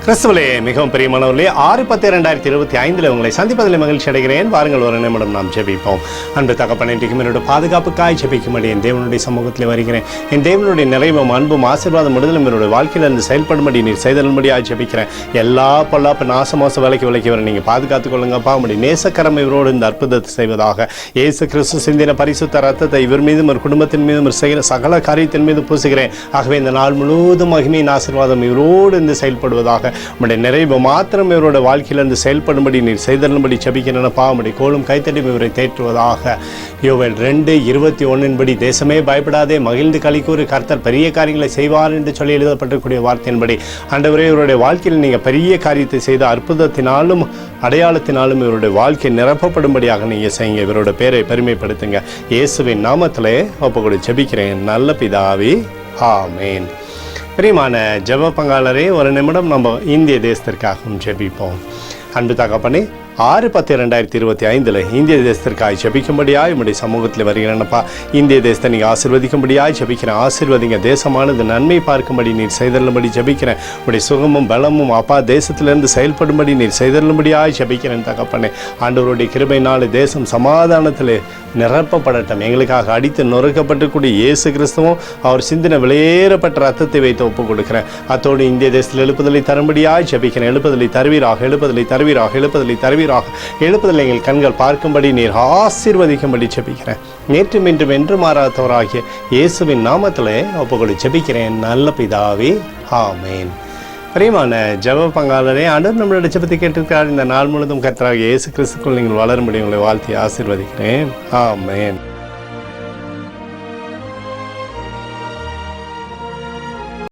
கிறிஸ்துவிலே மிகவும் பிரியமானவர்களே 6/10/2025 உங்களை சந்திப்பதில் மகிழ்ச்சி அடைகிறேன். வாருங்கள் ஒரு நிமிடம் நாம் ஜெபிப்போம். அன்பு தகப்பனே, இன்றைக்கும் என்னோட பாதுகாப்புக்காய் ஜெபிக்கும்படி என் தேவனுடைய சமூகத்தில் வருகிறேன். என் தேவனுடைய நிறைவும் அன்பும் ஆசீர்வாதம் விடுதலும் என்னுடைய வாழ்க்கையில் இருந்து செயல்படும்படி நீர் செய்தல்படியாக ஜெபிக்கிறேன். எல்லா பொல்லாப்பு நாசமோச விலைக்கு வர நீங்கள் பாதுகாத்துக் கொள்ளுங்கப்பா. உடைய நேசக்கரம் இவரோடு இந்த அற்புதத்தை செய்வதாக இயேசு கிறிஸ்து சிந்தின பரிசுத்த ரத்தத்தை இவர் மீதும் ஒரு குடும்பத்தின் மீதும் செய்கிற சகல காரியத்தின் மீது பூசுகிறேன். ஆகவே இந்த நாள் முழுவதும் மகிமையின் ஆசீர்வாதம் இவரோடு இருந்து செயல்படுவதாக உடைய நிறைவு மாத்திரம் இவரோட வாழ்க்கையிலிருந்து செயல்படும்படி நீர் செய்தல்படி ஜெபிக்கிறேனப்பா. உடைய கோலும் கைத்தடியும் இவரை தேற்றுவதாக. யோவேல் 2:21 தேசமே பயப்படாதே, மகிழ்ந்து களிக்கூறு, கர்த்தர் பெரிய காரியங்களை செய்வார் என்று சொல்லி எழுதப்பட்டிருக்கூடிய வார்த்தையின்படி ஆண்டவரே, இவருடைய வாழ்க்கையில் நீங்கள் பெரிய காரியத்தை செய்த அற்புதத்தினாலும் அடையாளத்தினாலும் இவருடைய வாழ்க்கை நிரப்பப்படும்படியாக நீங்கள் செய்யுங்க. இவரோட பேரை பெருமைப்படுத்துங்க. இயேசுவின் நாமத்திலே ஒப்புக்கொடு ஜெபிக்கிறேன் நல்ல பிதாவே, ஆமேன். பிரியமான ஜெப பங்காளரே, ஒரு நிமிடம் நம்ம இந்திய தேசத்திற்காகவும் ஜெபிப்போம். அன்பு தகப்பனே, 6/10/2025 இந்திய தேசத்திற்காக ஜெபிக்கும்படியாய் உடைய சமூகத்தில் வருகிறேனப்பா. இந்திய தேசத்தை நீங்கள் ஆசீர்வதிக்கும்படியாய் ஜெபிக்கிறேன். ஆசீர்வதிங்க. தேசமானது நன்மை பார்க்கும்படி நீர் செய்தல்லும்படி ஜெபிக்கிறேன். உடைய சுகமும் பலமும் அப்பா தேசத்திலிருந்து செயல்படும்படி நீர் செய்தல்லும்படியாய் ஜெபிக்கிறேன் தகப்பனே. ஆண்டவருடைய கிருபையினால் தேசம் சமாதானத்தில் நிரப்பப்படட்டும். எங்களுக்காக அடித்து நொறுக்கப்பட்டுக்கூடிய இயேசு கிறிஸ்துவும் அவர் சிந்தின விலையேறப்பட்ட ரத்தத்தை வைத்து ஒப்புக் கொடுக்கிறேன். அத்தோடு இந்திய தேசத்தில் எழுப்புதலை தரும்படியாய் ஜெபிக்கிறேன். எழுப்புதலை தருவீராக, எழுப்புதலை தருவீராக, எழுப்புதலை தருவீராக. எழுப்புதல் எங்கள் கண்கள் பார்க்கும்படி நீர் ஆசீர்வதிக்கும்படி ஜெபிக்கிறேன். நேற்றும் இன்றும் என்று மாறாதவராகிய இயேசுவின் நாமத்திலே ஒப்புக்கொடு ஜெபிக்கிறேன் நல்ல பிதாவே, ஆமேன். பிரியமான ஜெப பங்காளரே, ஆண்டவர் நம்மளுடைய ஜெபத்தை கேட்டிருக்கிறார். இந்த நாள் முழுவதும் கர்த்தராகிய இயேசு கிறிஸ்துக்குள் நீங்கள் வளரும்படி உங்களை வாழ்த்தி ஆசீர்வதிக்கிறேன். ஆமேன்.